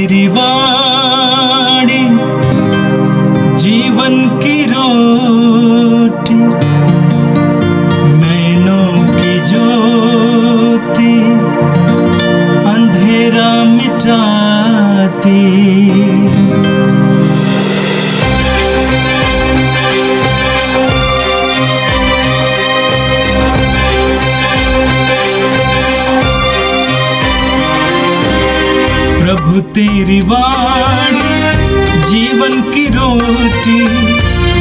तेरी वाणी जीवन की रोटी, नैनों की ज्योति अंधेरा मिटाती। प्रभु तेरी वाणी जीवन की रोटी,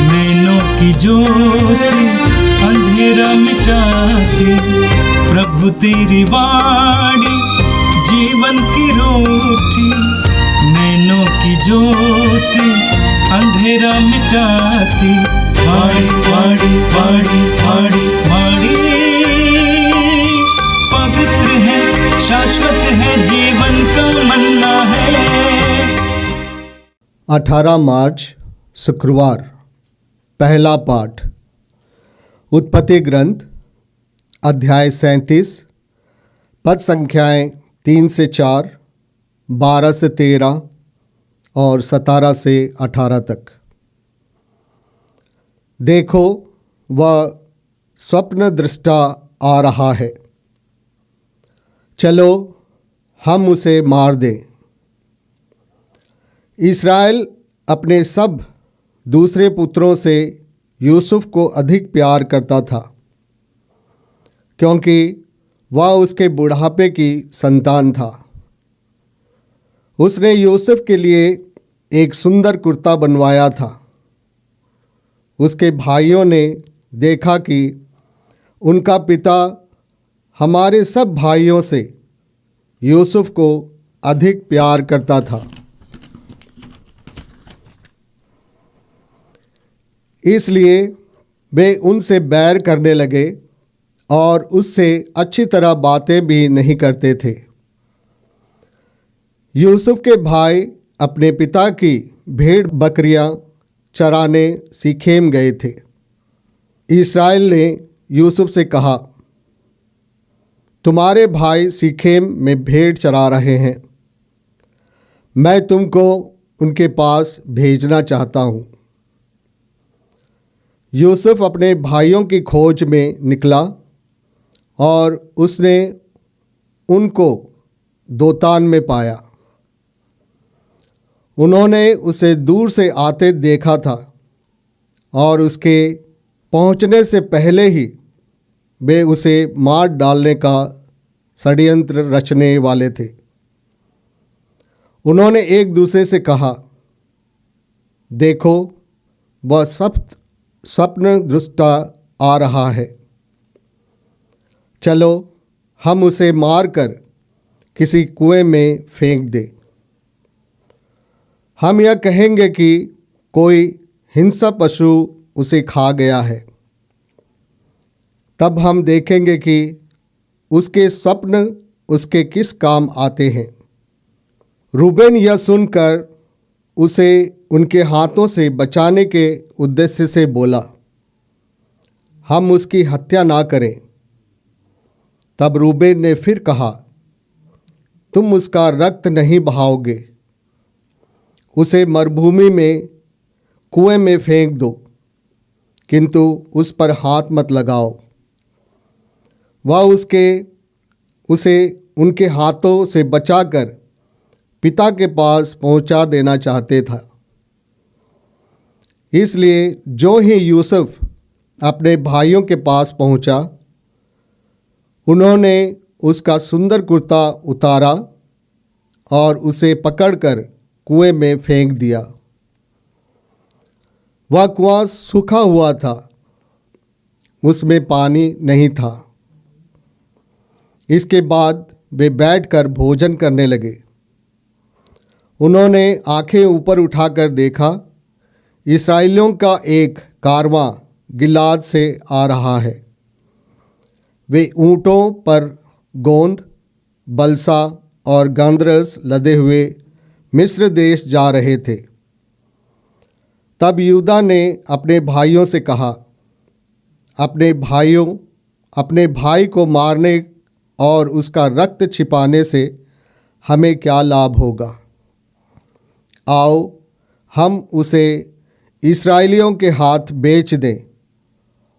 नैनों की ज्योति अंधेरा मिटाती। प्रभु तेरी वाणी जीवन की रोटी, नैनों की ज्योति अंधेरा मिटाती। वाणी वाणी वाणी वाणी वाणी पवित्र है, शाश्वत है, जीवन का मन्ना है। 18 मार्च शुक्रवार। पहला पाठ उत्पत्ति ग्रंथ अध्याय 37, पद संख्याएं 3 से 4, 12 से 13 और 17 से 18 तक। देखो, वह स्वप्न दृष्टा आ रहा है, चलो हम उसे मार दें। इस्राएल अपने सब दूसरे पुत्रों से यूसुफ को अधिक प्यार करता था, क्योंकि वह उसके बुढ़ापे की संतान था। उसने यूसुफ के लिए एक सुंदर कुर्ता बनवाया था। उसके भाइयों ने देखा कि उनका पिता हमारे सब भाइयों से यूसुफ को अधिक प्यार करता था, इसलिए वे उनसे बैर करने लगे और उससे अच्छी तरह बातें भी नहीं करते थे। यूसुफ के भाई अपने पिता की भेड़ बकरियां चराने सीखेम गए थे। इस्राएल ने यूसुफ से कहा, तुम्हारे भाई सीखेम में भेड़ चरा रहे हैं, मैं तुमको उनके पास भेजना चाहता हूँ। यूसुफ अपने भाइयों की खोज में निकला और उसने उनको दोतान में पाया। उन्होंने उसे दूर से आते देखा था और उसके पहुंचने से पहले ही वे उसे मार डालने का षड्यंत्र रचने वाले थे। उन्होंने एक दूसरे से कहा, देखो, वह स्वप्न दृष्टा आ रहा है, चलो हम उसे मारकर किसी कुएं में फेंक दें। हम यह कहेंगे कि कोई हिंसक पशु उसे खा गया है, तब हम देखेंगे कि उसके स्वप्न उसके किस काम आते हैं। रूबेन यह सुनकर उसे उनके हाथों से बचाने के उद्देश्य से बोला, हम उसकी हत्या ना करें। तब रूबेन ने फिर कहा, तुम उसका रक्त नहीं बहाओगे, उसे मरुभूमि में कुएं में फेंक दो, किंतु उस पर हाथ मत लगाओ। वह उसे उनके हाथों से बचाकर पिता के पास पहुंचा देना चाहते था। इसलिए जो ही यूसुफ अपने भाइयों के पास पहुंचा, उन्होंने उसका सुंदर कुर्ता उतारा और उसे पकड़कर कुएं में फेंक दिया। वह कुआं सूखा हुआ था, उसमें पानी नहीं था। इसके बाद वे बैठकर भोजन करने लगे। उन्होंने आंखें ऊपर उठाकर देखा, इस्राएलियों का एक कारवां गिलाद से आ रहा है। वे ऊँटों पर गोंद, बलसा और गंधरस लदे हुए मिस्र देश जा रहे थे। तब यूदा ने अपने भाइयों से कहा, अपने भाई को मारने और उसका रक्त छिपाने से हमें क्या लाभ होगा। आओ हम उसे इस्राएलियों के हाथ बेच दें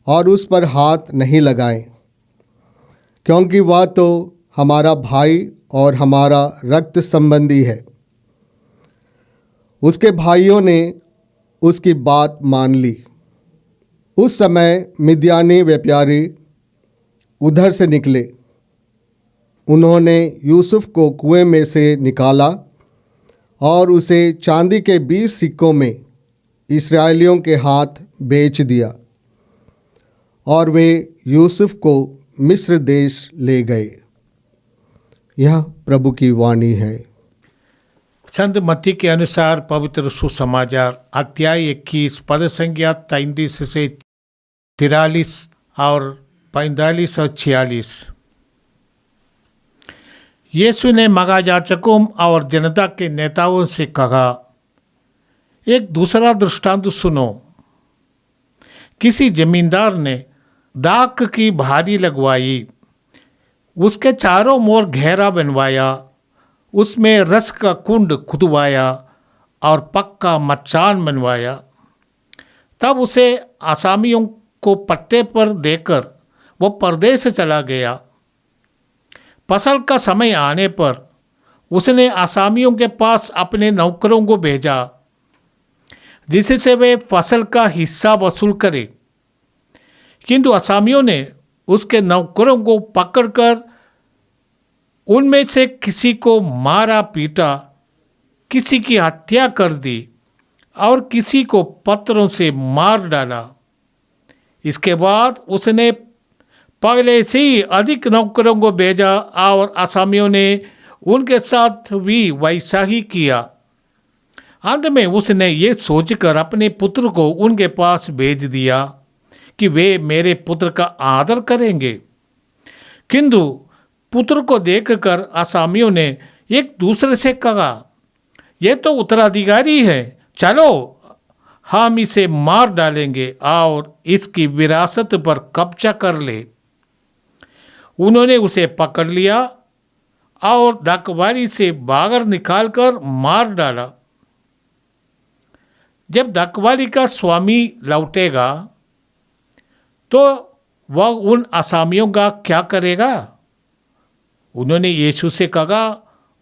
और उस पर हाथ नहीं लगाएं, क्योंकि वह तो हमारा भाई और हमारा रक्त संबंधी है। उसके भाइयों ने उसकी बात मान ली। उस समय मिद्यानी व्यापारी उधर से निकले। उन्होंने यूसुफ को कुएं में से निकाला और उसे चांदी के 20 सिक्कों में इस्राएलियों के हाथ बेच दिया और वे यूसुफ को मिस्र देश ले गए। यह प्रभु की वाणी है। संत मत्ती के अनुसार पवित्र सुसमाचार अध्याय 21 पद संख्या 33 से 43 और 45 और 46। यीशु ने महायाजकों और जनता के नेताओं से कहा, एक दूसरा दृष्टांत सुनो। किसी जमींदार ने दाख की भारी लगवाई, उसके चारों ओर घेरा बनवाया, उसमें रस का कुंड खुदवाया और पक्का मचान बनवाया। तब उसे आसामियों को पट्टे पर देकर वो परदेश चला गया। फसल का समय आने पर उसने आसामियों के पास अपने नौकरों को भेजा, जिससे वे फसल का हिस्सा वसूल करें। किंतु आसामियों ने उसके नौकरों को पकड़कर उनमें से किसी को मारा पीटा, किसी की हत्या कर दी और किसी को पत्थरों से मार डाला। इसके बाद उसने पहले से ही अधिक नौकरों को भेजा और आसामियों ने उनके साथ भी वैसा ही किया। अंत में उसने ये सोचकर अपने पुत्र को उनके पास भेज दिया कि वे मेरे पुत्र का आदर करेंगे। किंतु पुत्र को देखकर आसामियों ने एक दूसरे से कहा, यह तो उत्तराधिकारी है, चलो हम इसे मार डालेंगे और इसकी विरासत पर कब्जा कर ले। उन्होंने उसे पकड़ लिया और डाकवारी से बाहर निकालकर मार डाला। जब डाकवारी का स्वामी लौटेगा तो वह उन आसामियों का क्या करेगा? उन्होंने यीशु से कहा,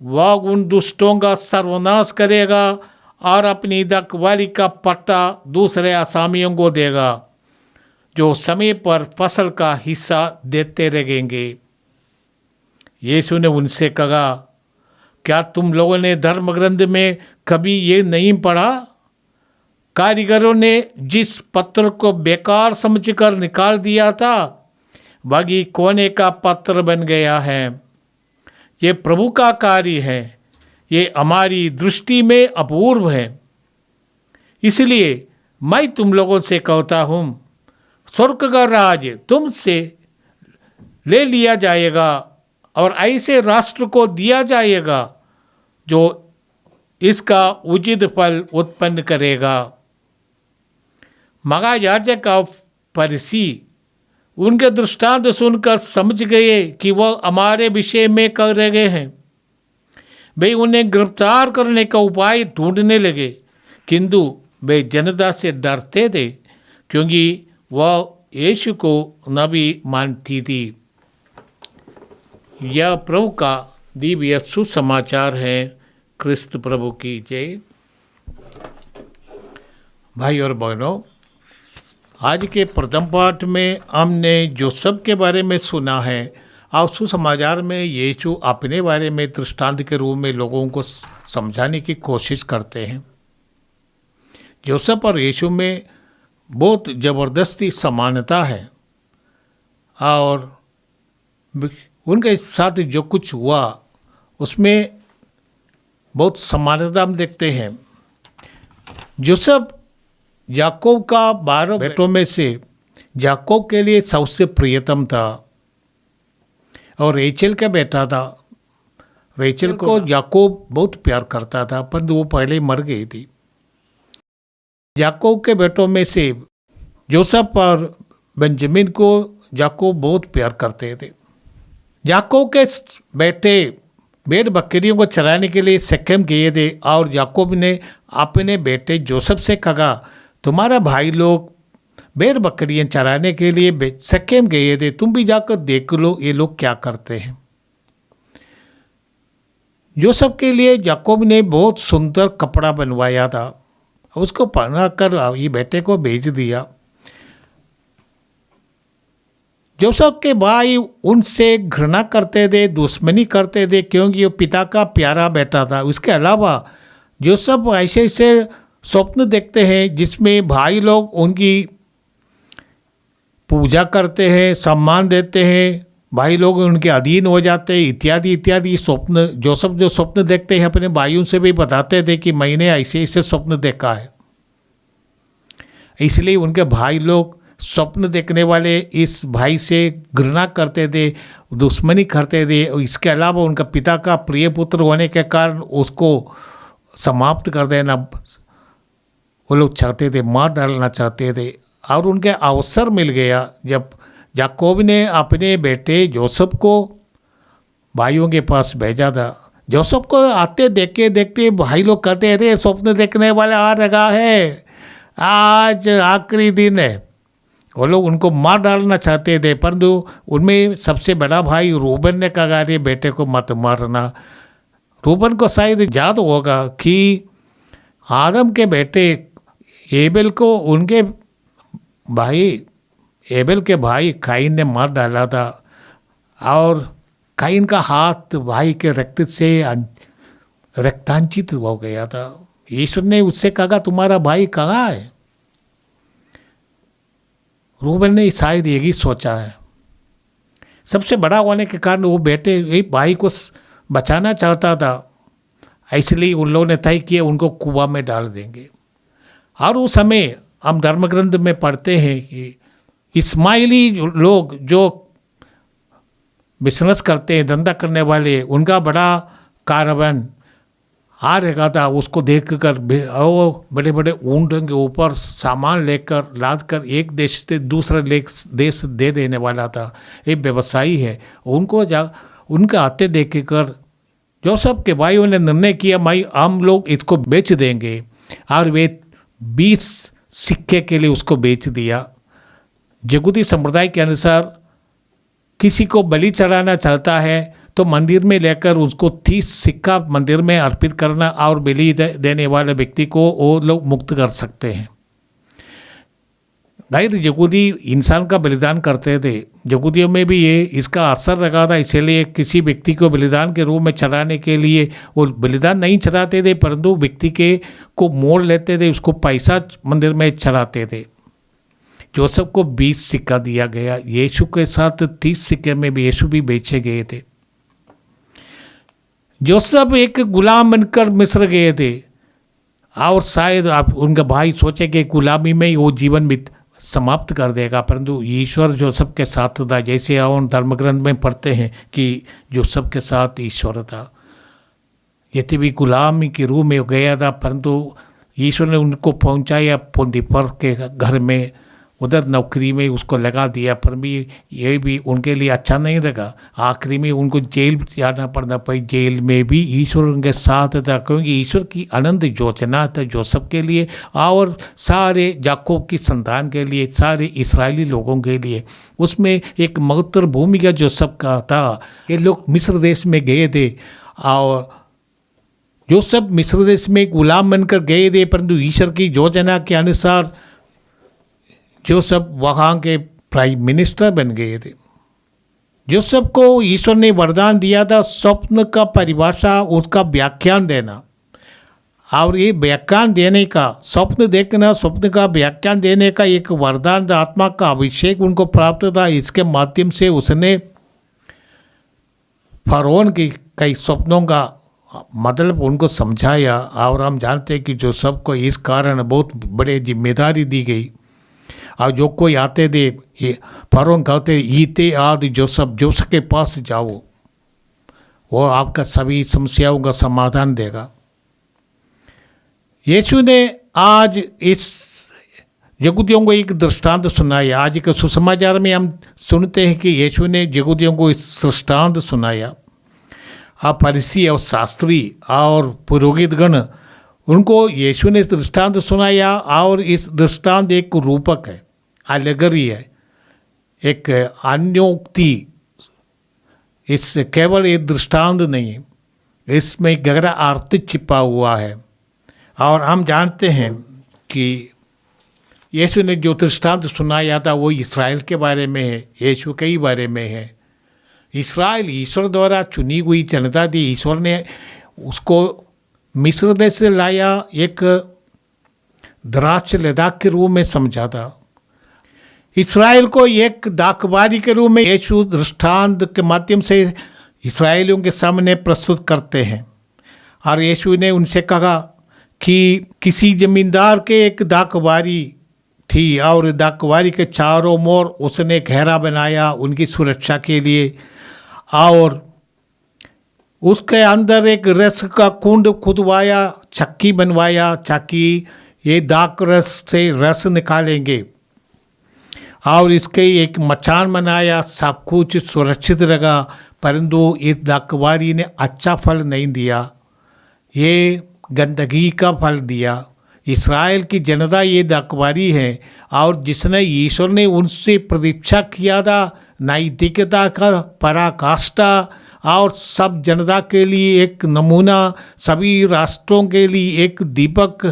वह उन दुष्टों का सर्वनाश करेगा और अपनी डाकवारी का पट्टा दूसरे आसामियों को देगा, जो समय पर फसल का हिस्सा देते रहेंगे। यीशु ने उनसे कहा, क्या तुम लोगों ने धर्म ग्रंथ में कभी ये नहीं पढ़ा? कारीगरों ने जिस पत्थर को बेकार समझकर निकाल दिया था, वही कोने का पत्थर बन गया है। ये प्रभु का कार्य है, ये हमारी दृष्टि में अपूर्व है। इसलिए मैं तुम लोगों से कहता हूँ, स्वर्ग का राज तुमसे ले लिया जाएगा और ऐसे राष्ट्र को दिया जाएगा जो इसका उचित फल उत्पन्न करेगा। महायाजक और फरीसी उनके दृष्टांत सुनकर समझ गए कि वह हमारे विषय में कह रहे हैं। वे उन्हें गिरफ्तार करने का उपाय ढूंढने लगे, किंतु वे जनता से डरते थे, क्योंकि वह यीशु को नबी मानती थी। यह प्रभु का दिव्य सुसमाचार है। क्रिस्त प्रभु की जय। भाई और बहनों, आज के प्रथम पाठ में हमने जोसेफ के बारे में सुना है और सुसमाचार में यीशु अपने बारे में दृष्टांत के रूप में लोगों को समझाने की कोशिश करते हैं। जोसेफ और यीशु में बहुत ज़बरदस्ती समानता है और उनके साथ जो कुछ हुआ उसमें बहुत समानता हम देखते हैं। जोसेफ याकूब का 12 बेटों में से याकूब के लिए सबसे प्रियतम था और रेचल का बेटा था। रेचल को याकूब बहुत प्यार करता था, परंतु वो पहले ही मर गई थी। याकूब के बेटों में से जोसेफ और बेंजामिन को याकूब बहुत प्यार करते थे। याकूब के बेटे भेड़ बकरियों को चराने के लिए शेकेम गए थे और याकूब ने अपने बेटे जोसेफ से कहा, तुम्हारा भाई लोग भेड़ बकरियां चराने के लिए शेकेम गए थे, तुम भी जाकर देख लो ये लोग क्या करते हैं। जोसेफ के लिए याकूब ने बहुत सुंदर कपड़ा बनवाया था, उसको पहनाकर ये बेटे को भेज दिया। जोसेफ के भाई उनसे घृणा करते थे, दुश्मनी करते थे, क्योंकि वो पिता का प्यारा बेटा था। उसके अलावा जोसेफ ऐसे ऐसे स्वप्न देखते हैं जिसमें भाई लोग उनकी पूजा करते हैं, सम्मान देते हैं, भाई लोग उनके अधीन हो जाते हैं, इत्यादि इत्यादि स्वप्न। जोसेफ जो स्वप्न देखते हैं अपने भाइयों से भी बताते थे कि मैंने ऐसे ऐसे स्वप्न देखा है। इसलिए उनके भाई लोग स्वप्न देखने वाले इस भाई से घृणा करते थे, दुश्मनी करते थे। इसके अलावा उनका पिता का प्रिय पुत्र होने के कारण उसको समाप्त कर देना वो लोग चाहते थे, मार डालना चाहते थे। और उनके अवसर मिल गया जब याकूब ने अपने बेटे जोसेफ को भाइयों के पास भेजा था। जोसेफ को आते देखते देखते भाई लोग कहते थे, स्वप्न देखने वाला आ रहा है, आज आखिरी दिन है। वो लोग उनको मार डालना चाहते थे, परंतु उनमें सबसे बड़ा भाई रूबन ने कहा, अरे बेटे को मत मारना। रूबन को शायद याद होगा कि आदम के बेटे एबेल को उनके भाई एबेल के भाई काइन ने मार डाला था और काइन का हाथ भाई के रक्त से रक्तांचित हो गया था। ईश्वर ने उससे कहा, तुम्हारा भाई कहाँ है? रूबन ने शायद यही सोचा है। सबसे बड़ा होने के कारण वो बेटे भाई को बचाना चाहता था, इसलिए उन लोगों ने तय किया उनको कुआं में डाल देंगे। और उस समय हम धर्मग्रंथ में पढ़ते हैं कि इस्माइली लोग जो बिजनेस करते हैं, धंधा करने वाले, उनका बड़ा कारवान आ रहा था। उसको देखकर वो बड़े बड़े ऊँटों के ऊपर सामान लेकर लाद कर एक देश से दूसरा देश दे देने वाला था। एक व्यवसायी है, उनको उनके आते देखकर जोसेफ के भाइयों ने निर्णय किया, भाई हम लोग इसको बेच देंगे। और वे 20 सिक्के के लिए उसको बेच दिया। यहूदी संप्रदाय के अनुसार किसी को बलि चढ़ाना चाहता है तो मंदिर में लेकर उसको 30 सिक्का मंदिर में अर्पित करना और बलि देने वाले व्यक्ति को वो लोग मुक्त कर सकते हैं। गैर यहूदी इंसान का बलिदान करते थे। यहूदियों में भी ये इसका असर लगा था, इसलिए किसी व्यक्ति को बलिदान के रूप में चढ़ाने के लिए वो बलिदान नहीं चढ़ाते थे, परंतु व्यक्ति के को मोल लेते थे, उसको पैसा मंदिर में चढ़ाते थे। जोसेफ को 20 सिक्का दिया गया। यीशु के साथ 30 सिक्के में भी यीशु भी बेचे गए थे। जोसेफ एक गुलाम बनकर मिस्र गए थे और शायद आप उनका भाई सोचे कि गुलामी में ही वो जीवन भी समाप्त कर देगा, परंतु ईश्वर जोसेफ के साथ था। जैसे हम धर्मग्रंथ में पढ़ते हैं कि जोसेफ के साथ ईश्वर था। यद्यपि गुलामी के रूप में गया था, परंतु ईश्वर ने उनको पहुंचाया पोतीफर के घर में, उधर नौकरी में उसको लगा दिया। पर भी ये भी उनके लिए अच्छा नहीं लगा। आखिरी में उनको जेल जाना पड़ना पड़ी। जेल में भी ईश्वर उनके साथ था, क्योंकि ईश्वर की अनंत योजना था जोसेफ के लिए और सारे याकूब की संतान के लिए, सारे इस्राएली लोगों के लिए। उसमें एक महत्तर भूमिका जोसेफ का था। ये लोग मिस्र देश में गए थे और जोसेफ मिस्र देश में गुलाम बनकर गए थे, परंतु ईश्वर की योजना के अनुसार जोसेफ वहाँ के प्राइम मिनिस्टर बन गए थे। जोसेफ को ईश्वर ने वरदान दिया था स्वप्न का परिभाषा, उसका व्याख्यान देना। और ये व्याख्यान देने का, स्वप्न देखना, स्वप्न का व्याख्यान देने का एक वरदान था। आत्मा का अभिषेक उनको प्राप्त था। इसके माध्यम से उसने फरौन की कई स्वप्नों का मतलब उनको समझाया। और हम जानते हैं कि जोसेफ को इस कारण बहुत बड़े जिम्मेदारी दी गई। और जो कोई आते थे, ये फरौन कहते ईते आदि जोसेफ के पास जाओ, वो आपका सभी समस्याओं का समाधान देगा। यीशु ने आज इस यहूदियों को एक दृष्टांत सुनाया। आज के सुसमाचार में हम सुनते हैं कि यीशु ने यहूदियों को इस दृष्टांत सुनाया फरीसी और शास्त्री और पुरोहितगण, उनको यीशु ने इस दृष्टांत सुनाया। और इस दृष्टांत एक रूपक है, एलेगरी है, एक अन्योक्ति। इस केवल एक दृष्टांत नहीं है, इसमें गहरा अर्थ छिपा हुआ है। और हम जानते हैं कि यीशु ने जो दृष्टांत सुनाया था वो इसराइल के बारे में है, यीशु के ही बारे में है। इसराइल ईश्वर द्वारा चुनी हुई जनता थी। ईश्वर ने उसको मिस्र देश से लाया, एक द्राक्ष लद्दाख के रूप में समझा था। इसराइल को एक दाखबारी के रूप में यीशु दृष्टांत के माध्यम से इसराइलियों के सामने प्रस्तुत करते हैं। और यीशु ने उनसे कहा कि किसी जमींदार के एक दाखबारी थी और दाखबारी के चारों ओर उसने घेरा बनाया उनकी सुरक्षा के लिए, और उसके अंदर एक रस का कुंड खुदवाया, चक्की बनवाया ताकि ये दाख रस से रस निकालेंगे, और इसके एक मचान बनाया। सब कुछ सुरक्षित रहा, परंतु इस दाखबारी ने अच्छा फल नहीं दिया, ये गंदगी का फल दिया। इसराइल की जनता ये दाखबारी है, और जिसने ईश्वर ने उनसे प्रतीक्षा किया था नैतिकता का पराकाष्ठा और सब जनता के लिए एक नमूना, सभी राष्ट्रों के लिए एक दीपक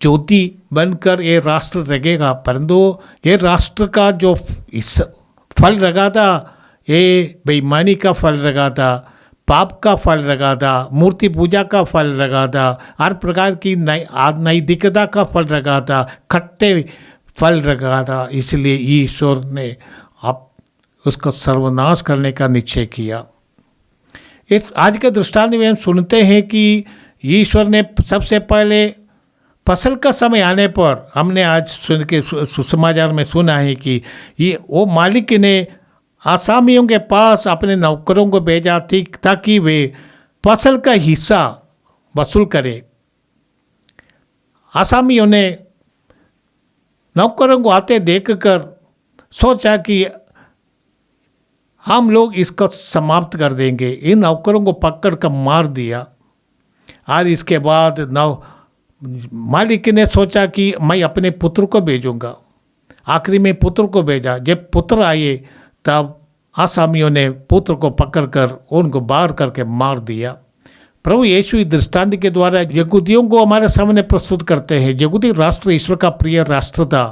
ज्योति बनकर ये राष्ट्र रहेगा, परंतु ये राष्ट्र का जो इस फल रखा था ये बेईमानी का फल रखा था, पाप का फल रखा था, मूर्ति पूजा का फल रखा था, हर प्रकार की नैतिकता का फल रखा था, खट्टे फल रखा था। इसलिए ईश्वर ने अब उसका सर्वनाश करने का निश्चय किया। इस आज के दृष्टांत में हम सुनते हैं कि ईश्वर ने सबसे पहले फसल का समय आने पर, हमने आज सुन के सुसमाचार में सुना है कि ये वो मालिक ने आसामियों के पास अपने नौकरों को भेजा थी ताकि वे फसल का हिस्सा वसूल करें। आसामियों ने नौकरों को आते देखकर सोचा कि हम लोग इसको समाप्त कर देंगे। इन नौकरों को पकड़ कर मार दिया। और इसके बाद मालिक ने सोचा कि मैं अपने पुत्र को भेजूंगा। आखिरी में पुत्र को भेजा। जब पुत्र आए तब आसामियों ने पुत्र को पकड़कर उनको बाहर करके मार दिया। प्रभु यीशु इस दृष्टांत के द्वारा यहूदियों को हमारे सामने प्रस्तुत करते हैं। यहूदी राष्ट्र ईश्वर का प्रिय राष्ट्र था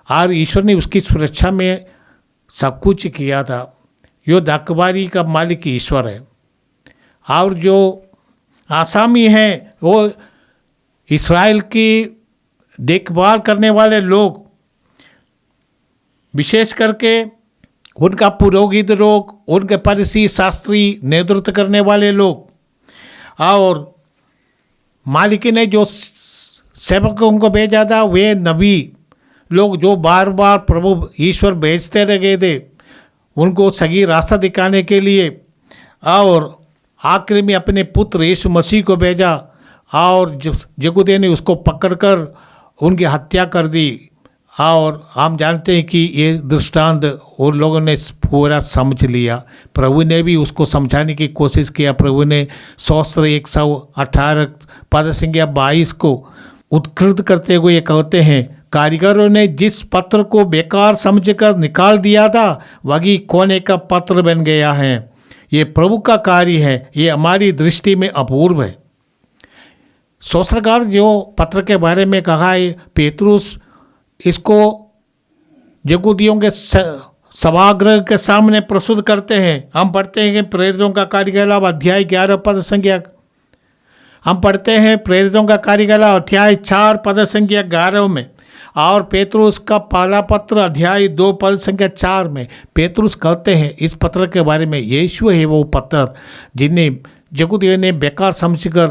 और ईश्वर ने उसकी सुरक्षा में सब कुछ किया था। यो दाखबारी का मालिक ईश्वर है और जो आसामी हैं वो इस्राएल की देखभाल करने वाले लोग, विशेष करके उनका पुरोहित लोग, उनके फरीसी शास्त्री, नेतृत्व करने वाले लोग, और मालिक ने जो सेवकों को भेजा था वे नबी लोग जो बार बार प्रभु ईश्वर भेजते रहे थे उनको सही रास्ता दिखाने के लिए, और आखिर में अपने पुत्र यीशु मसीह को भेजा और यहूदी ने उसको पकड़कर उनकी हत्या कर दी। और हम जानते हैं कि ये दृष्टांत उन लोगों ने पूरा समझ लिया। प्रभु ने भी उसको समझाने की कोशिश किया। प्रभु ने स्त्रोत्र 118 पद संख्या 22 को उत्कृत करते हुए ये कहते हैं, कारीगरों ने जिस पत्र को बेकार समझकर निकाल दिया था वही कोने का पत्र बन गया है। ये प्रभु का कार्य है, ये हमारी दृष्टि में अपूर्व है। स्त्रोत्रकार जो पत्र के बारे में कहा है, पेतरुस इसको यहूदियों के सभागृह के सामने प्रस्तुत करते हैं। हम पढ़ते हैं कि प्रेरितों का कार्यकलाप अध्याय 11 पद संख्या, हम पढ़ते हैं प्रेरितों का कार्यकलाप अध्याय 4 पद संख्या 11 में, और पेतरुस का पहला पत्र अध्याय 2 पद संख्या 4 में पेतरुस कहते हैं इस पत्र के बारे में, यीशु है वो पत्र जिन्हें यहूदियों ने बेकार समझकर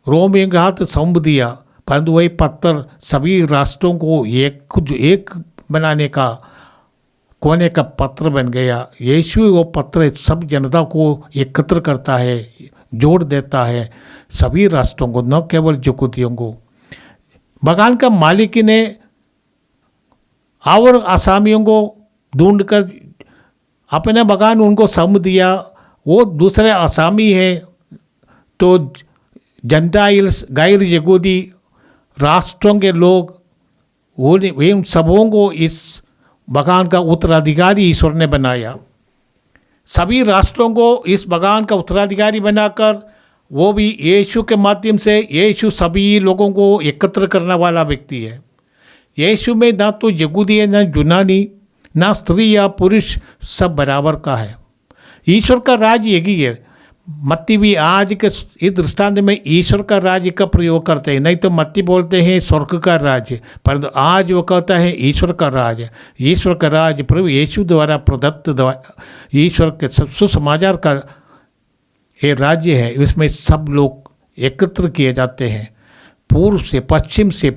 रोमियों के हाथ सौंप दिया, परंतु वही पत्र सभी राष्ट्रों को एक बनाने का कोने का पत्र बन गया। यीशु वो पत्र सब जनता को एकत्र करता है, जोड़ देता है, सभी राष्ट्रों को, न केवल यहूदियों को। बगान का मालिक ने और आसामियों को ढूंढकर अपने बगान उनको सौंप दिया। वो दूसरे आसामी है, तो जेंटाइल्स गैर यहूदी राष्ट्रों के लोग उन सबों को इस बगान का उत्तराधिकारी ईश्वर ने बनाया। सभी राष्ट्रों को इस बगान का उत्तराधिकारी बनाकर वो भी यीशु के माध्यम से, यीशु सभी लोगों को एकत्र करने वाला व्यक्ति है। यीशु में ना तो यहूदी है, ना यूनानी, ना स्त्री या पुरुष, सब बराबर का है। ईश्वर का राज यही है। मत्ती भी आज के इस दृष्टांत में ईश्वर का राज्य का प्रयोग करते हैं। नहीं तो मत्ती बोलते हैं स्वर्ग का राज्य, परंतु आज वो कहता है ईश्वर का राज। ईश्वर का राज प्रभु यीशु द्वारा प्रदत्त ईश्वर के सुसमाचार का ये राज्य है। इसमें सब लोग एकत्र किए जाते हैं, पूर्व से, पश्चिम से,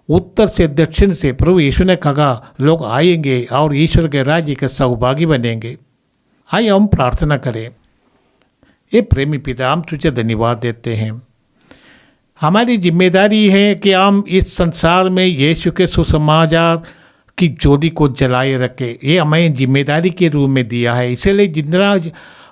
उत्तर से, दक्षिण से। प्रभु यीशु ने कहा लोग आएंगे और ईश्वर के राज्य के सहभागी बनेंगे। आइए हम प्रार्थना करें। ये प्रेमी पिता, हम तुझे धन्यवाद देते हैं। हमारी जिम्मेदारी है कि हम इस संसार में यीशु के सुसमाचार की ज्योति को जलाए रखें। ये हमें जिम्मेदारी के रूप में दिया है, इसलिए जितना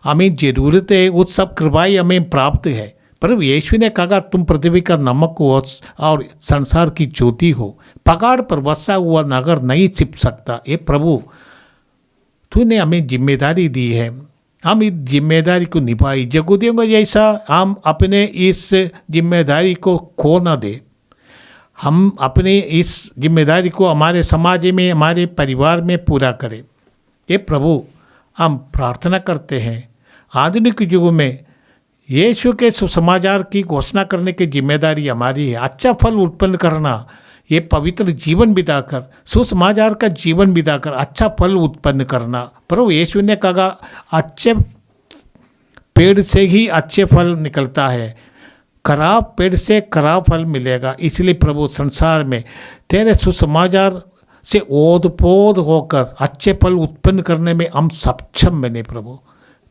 हमें ज़रूरत है उस सब कृपाएं हमें प्राप्त है। प्रभु यीशु ने कहा तुम पृथ्वी का नमक हो और संसार की ज्योति हो। पहाड़ पर बसा हुआ नगर नहीं छिप सकता। ये प्रभु तूने हमें जिम्मेदारी दी है, हम इस जिम्मेदारी को निभाई। यहूदियों को जैसा हम अपने इस जिम्मेदारी को खो न दे। हम अपने इस जिम्मेदारी को हमारे समाज में, हमारे परिवार में पूरा करें। ये प्रभु हम प्रार्थना करते हैं। आधुनिक युग में यीशु के सुसमाचार की घोषणा करने की जिम्मेदारी हमारी है। अच्छा फल उत्पन्न करना, ये पवित्र जीवन बिताकर, सुसमाचार का जीवन बिताकर अच्छा फल उत्पन्न करना। प्रभु यीशु ने कहा अच्छे पेड़ से ही अच्छे फल निकलता है, खराब पेड़ से खराब फल मिलेगा। इसलिए प्रभु संसार में तेरे सुसमाचार से ओतप्रोत होकर अच्छे फल उत्पन्न करने में हम सक्षम बने। प्रभु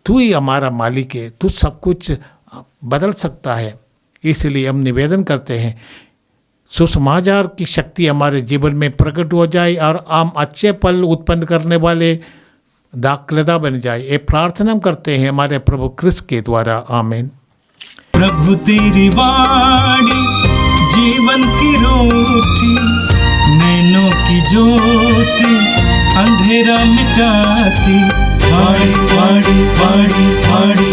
तू ही हमारा मालिक है, तू सब कुछ बदल सकता है। इसलिए हम निवेदन करते हैं सुसमाचार की शक्ति हमारे जीवन में प्रकट हो जाए और हम अच्छे फल उत्पन्न करने वाले दाखलता बन जाए। ये प्रार्थना करते हैं हमारे प्रभु क्रिस्त के द्वारा, आमीन। प्रभु तेरी वाणी जीवन की रोटी, नैनों की ज्योति अंधेरा मिटाती। वाणी वाणी वाणी वाणी